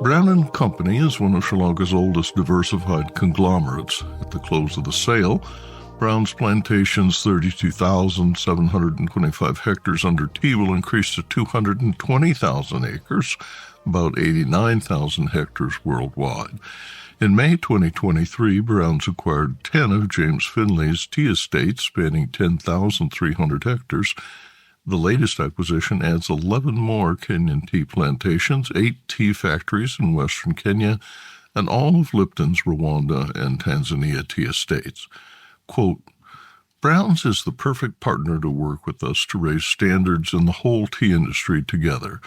Brown and Company is one of Sri Lanka's oldest diversified conglomerates. At the close of the sale, Browns Plantations' 32,725 hectares under tea will increase to 220,000 acres, about 89,000 hectares worldwide. In May 2023, Browns acquired 10 of James Finlay's tea estates, spanning 10,300 hectares. The latest acquisition adds 11 more Kenyan tea plantations, 8 tea factories in western Kenya, and all of Lipton's Rwanda and Tanzania tea estates. Quote, Browns is the perfect partner to work with us to raise standards in the whole tea industry together.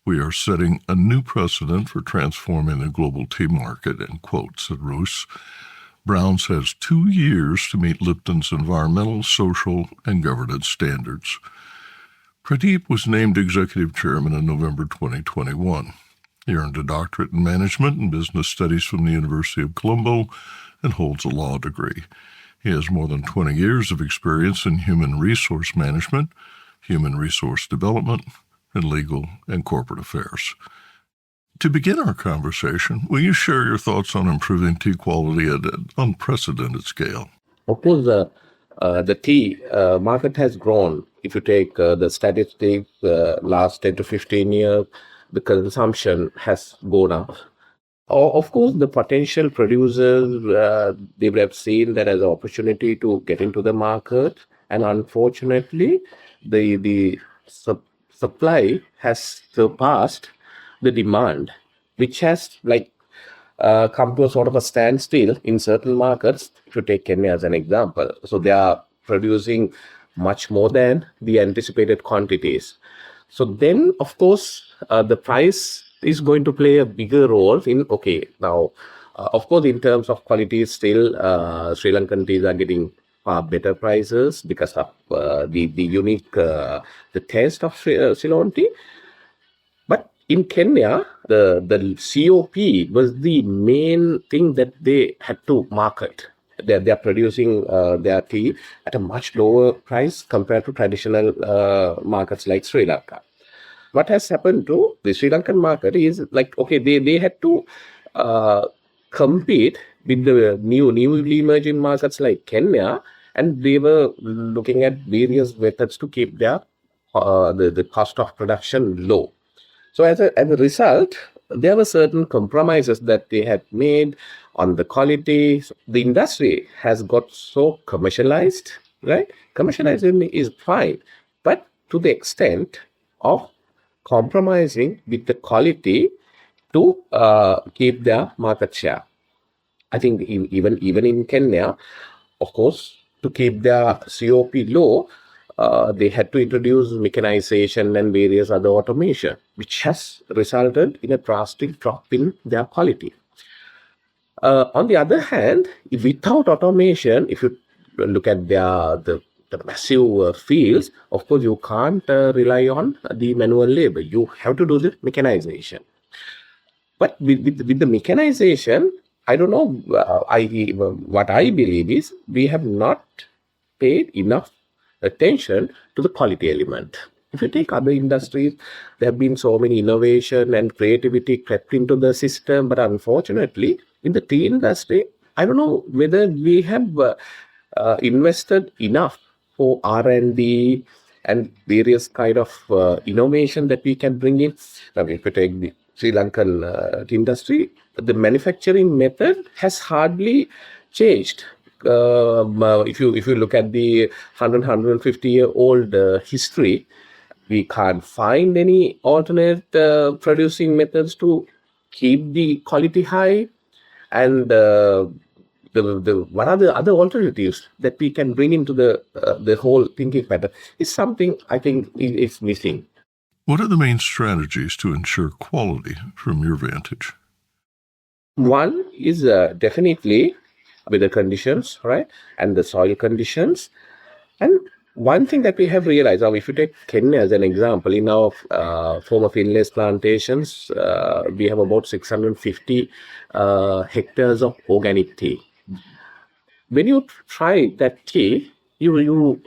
We are setting a new precedent for transforming the global tea market, end quote, said Roos. Browns has 2 years to meet Lipton's environmental, social, and governance standards. Pradeep was named executive chairman in November 2021. He earned a doctorate in management and business studies from the University of Colombo and holds a law degree. He has more than 20 years of experience in human resource management, human resource development, and legal and corporate affairs. To begin our conversation, will you share your thoughts on improving tea quality at an unprecedented scale? Of course, the tea market has grown. If you take the statistics, last 10 to 15 years, the consumption has gone up. Of course, the potential producers, they would have seen that as an opportunity to get into the market. And unfortunately, the supply has surpassed the demand, which has come to a sort of a standstill in certain markets. If you take Kenya as an example, so they are producing much more than the anticipated quantities. So then, of course, the price is going to play a bigger role in, now, of course, in terms of quality, still Sri Lankan teas are getting far better prices because of the unique, the taste of Ceylon tea. But in Kenya, the COP was the main thing that they had to market. They are producing their tea at a much lower price compared to traditional markets like Sri Lanka. What has happened to the Sri Lankan market is they had to compete with the newly emerging markets like Kenya, and they were looking at various methods to keep their the cost of production low. So as a result, there were certain compromises that they had made on the quality. The industry has got so commercialized, right? Commercialization is fine, but to the extent of compromising with the quality to keep their market share. I think even in Kenya, of course, to keep their COP low, they had to introduce mechanization and various other automation, which has resulted in a drastic drop in their quality. On the other hand, without automation, if you look at the massive fields, of course, you can't rely on the manual labor. You have to do the mechanization. But with the mechanization, I don't know, what I believe is we have not paid enough attention to the quality element. If you take other industries, there have been so many innovation and creativity crept into the system, but unfortunately, in the tea industry, I don't know whether we have invested enough for R&D and various kind of innovation that we can bring in. I mean, if you take the Sri Lankan tea industry, the manufacturing method has hardly changed. If you look at the 150-year-old history, we can't find any alternate producing methods to keep the quality high. And what are the other alternatives that we can bring into the whole thinking pattern is something I think is missing. What are the main strategies to ensure quality from your vantage? One is definitely weather conditions, right, and the soil conditions. And one thing that we have realized, now if you take Kenya as an example, in our former Finlay Plantations, we have about 650 hectares of organic tea. When you try that tea, you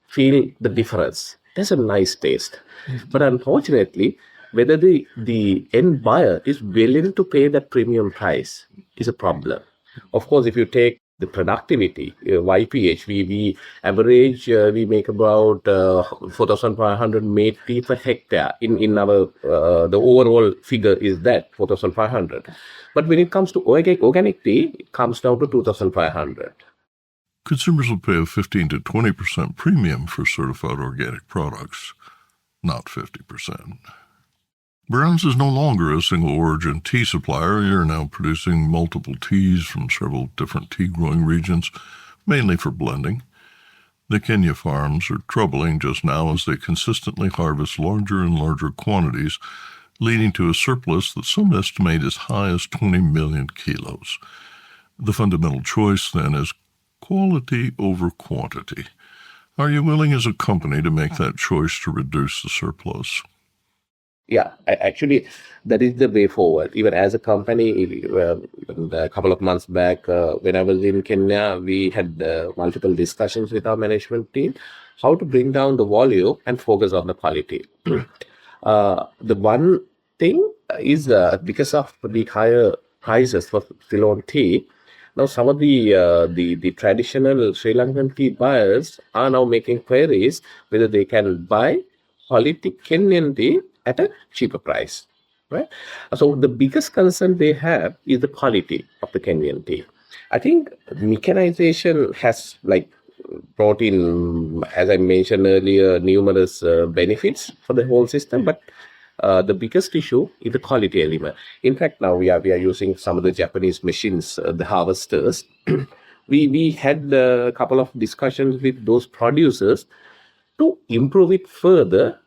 feel the difference. There's a nice taste. But unfortunately, whether the end buyer is willing to pay that premium price is a problem. Of course, if you take the productivity, YPH, we average, we make about 4,500 made tea per hectare. In our, the overall figure is that 4,500. But when it comes to organic tea, it comes down to 2,500. Consumers will pay a 15 to 20% premium for certified organic products, not 50%. Browns is no longer a single origin tea supplier. You're now producing multiple teas from several different tea growing regions, mainly for blending. The Kenya farms are troubling just now as they consistently harvest larger and larger quantities, leading to a surplus that some estimate as high as 20 million kilos. The fundamental choice then is quality over quantity. Are you willing as a company to make that choice to reduce the surplus? Yeah, actually, that is the way forward. Even as a company, a couple of months back, when I was in Kenya, we had multiple discussions with our management team how to bring down the volume and focus on the quality. The one thing is because of the higher prices for Ceylon tea, now some of the traditional Sri Lankan tea buyers are now making queries whether they can buy quality Kenyan tea at a cheaper price, right? So the biggest concern they have is the quality of the Kenyan tea. I think mechanization has brought in, as I mentioned earlier, numerous benefits for the whole system, but the biggest issue is the quality element. In fact, now we are using some of the Japanese machines, the harvesters. we had a couple of discussions with those producers to improve it further,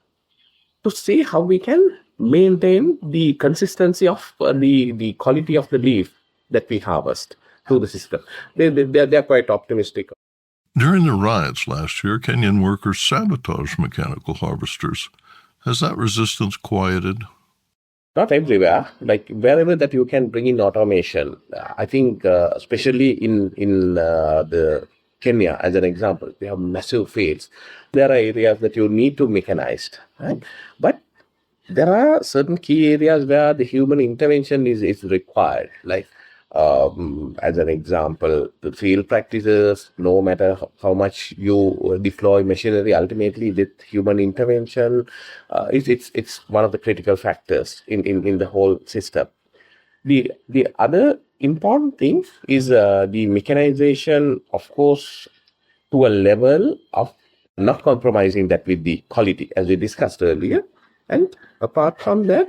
to see how we can maintain the consistency of the quality of the leaf that we harvest through the system. They're quite optimistic. During the riots last year, Kenyan workers sabotaged mechanical harvesters. Has that resistance quieted? Not everywhere, like wherever that you can bring in automation. I think especially in the Kenya, as an example, we have massive fields. There are areas that you need to mechanize, right? But there are certain key areas where the human intervention is required. Like, as an example, the field practices, no matter how much you deploy machinery, ultimately with human intervention, it's one of the critical factors in the whole system. The other important thing is the mechanization, of course, to a level of not compromising that with the quality, as we discussed earlier. And apart from that,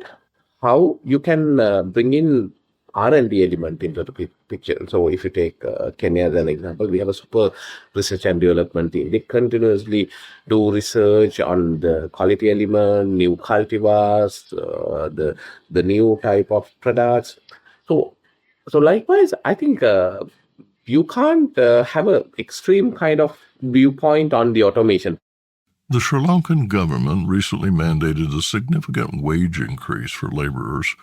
how you can bring in R&D element into the picture. So if you take Kenya as an example, we have a super research and development team. They continuously do research on the quality element, new cultivars, the new type of products. So likewise, I think you can't have an extreme kind of viewpoint on the automation. The Sri Lankan government recently mandated a significant wage increase for laborers,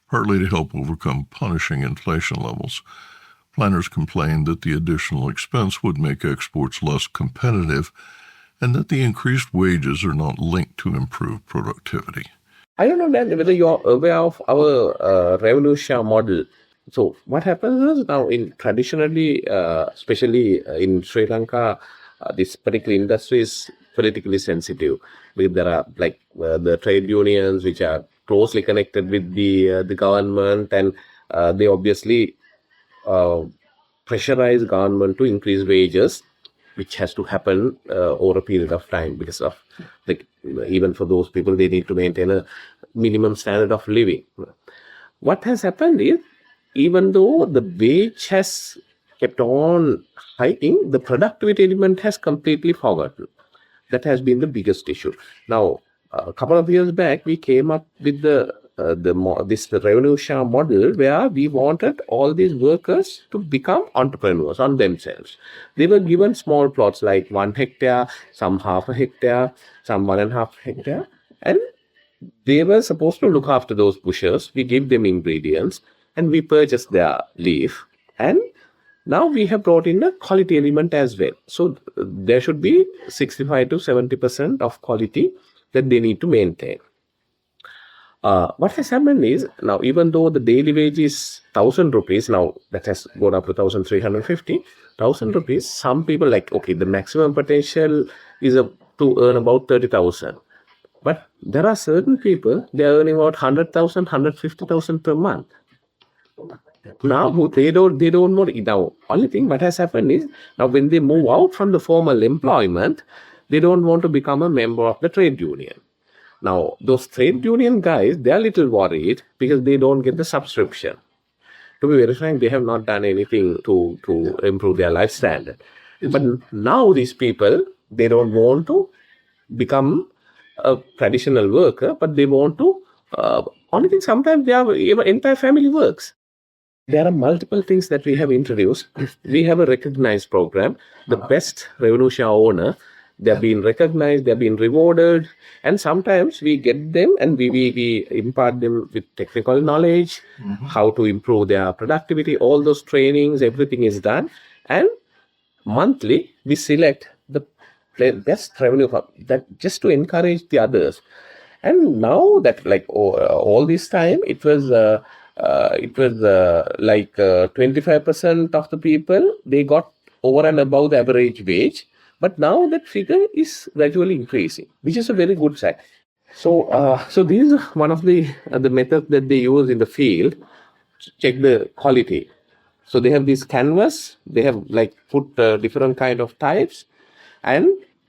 partly to help overcome punishing inflation levels. Planners complained that the additional expense would make exports less competitive and that the increased wages are not linked to improved productivity. I don't know whether you're aware of our revenue share model. So what happens is now traditionally, especially in Sri Lanka, this particular industry is politically sensitive. Because there are the trade unions which are closely connected with the government, and they obviously pressurize government to increase wages, which has to happen over a period of time because of even for those people, they need to maintain a minimum standard of living. What has happened is, even though the wage has kept on hiking, the productivity element has completely forgotten. That has been the biggest issue. Now, a couple of years back, we came up with this revenue share model where we wanted all these workers to become entrepreneurs on themselves. They were given small plots like 1 hectare, some half a hectare, some 1.5 hectare, and they were supposed to look after those bushers. We give them ingredients and we purchase their leaf, and now we have brought in a quality element as well. So there should be 65 to 70% of quality that they need to maintain. What has happened is now, even though the daily wage is 1,000 rupees, now that has gone up to 1,350, 1,000 rupees. Some people like, okay, the maximum potential is to earn about 30,000. But there are certain people, they are earning about 100,000, 150,000 per month. Now they don't want. Now only thing what has happened is, now when they move out from the formal employment, they don't want to become a member of the trade union. Now those trade union guys, they are a little worried because they don't get the subscription. To be very frank, they have not done anything to improve their life standard. But now these people, they don't want to become a traditional worker, but they want to. Only thing, sometimes their entire family works. There are multiple things that we have introduced. We have a recognized program. The best revenue share owner, they're being recognized, they're being rewarded, and sometimes we get them and we impart them with technical knowledge, how to improve their productivity. All those trainings, everything is done, and monthly we select the best revenue that just to encourage the others. And now that, like, all this time, it was like 25% of the people, they got over and above the average wage. But now that figure is gradually increasing, which is a very good sign. So this is one of the methods that they use in the field to check the quality. So they have this canvas, they have like put different kind of types, and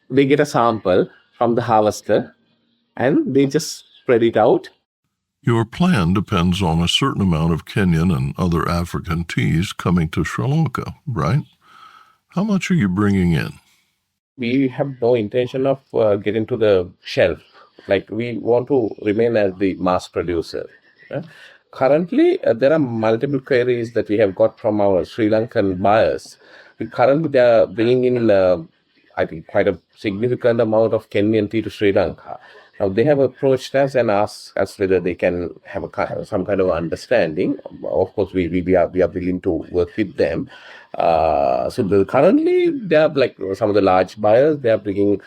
they get a sample from the harvester, and they just spread it out. Your plan depends on a certain amount of Kenyan and other African teas coming to Sri Lanka, right? How much are you bringing in? We have no intention of getting to the shelf. Like, we want to remain as the mass producer. Currently, there are multiple queries that we have got from our Sri Lankan buyers. Currently, they are bringing in, I think, quite a significant amount of Kenyan tea to Sri Lanka. Now, they have approached us and asked us whether they can have some kind of understanding. Of course, we are willing to work with them. Currently, they are like some of the large buyers. They are bringing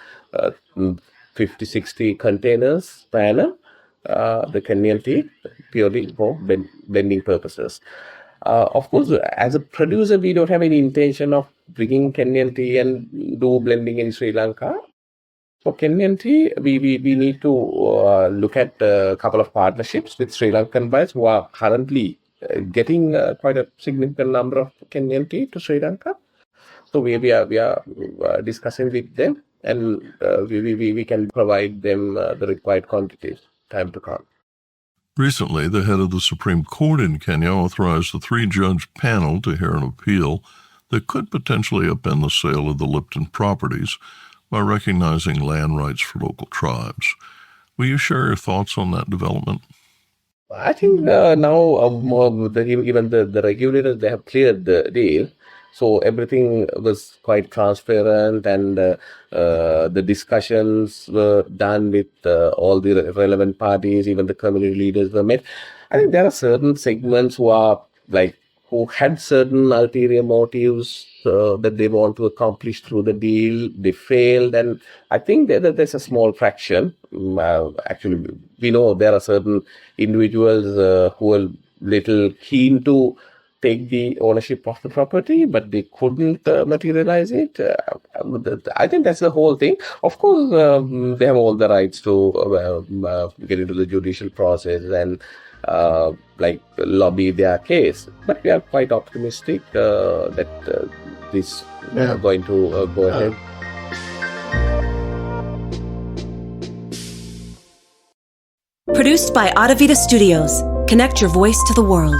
50, 60 containers per annum, the Kenyan tea, purely for blending purposes. Of course, as a producer, we don't have any intention of bringing Kenyan tea and do blending in Sri Lanka. For Kenyan tea, we need to look at a couple of partnerships with Sri Lankan buyers who are currently getting quite a significant number of Kenyan tea to Sri Lanka. So we are discussing with them, and we can provide them the required quantities. Time to come. Recently, the head of the Supreme Court in Kenya authorized a 3-judge panel to hear an appeal that could potentially upend the sale of the Lipton properties by recognizing land rights for local tribes. Will you share your thoughts on that development? I think now even the regulators, they have cleared the deal. So everything was quite transparent, and the discussions were done with all the relevant parties. Even the community leaders were met. I think there are certain segments who had certain ulterior motives that they want to accomplish through the deal. They failed, and I think that there's a small fraction. Actually, we know there are certain individuals who are little keen to take the ownership of the property, but they couldn't materialize it. I think that's the whole thing. Of course, they have all the rights to get into the judicial process and lobby their case. But we are quite optimistic that this is going to go ahead. Produced by Adavita Studios. Connect your voice to the world.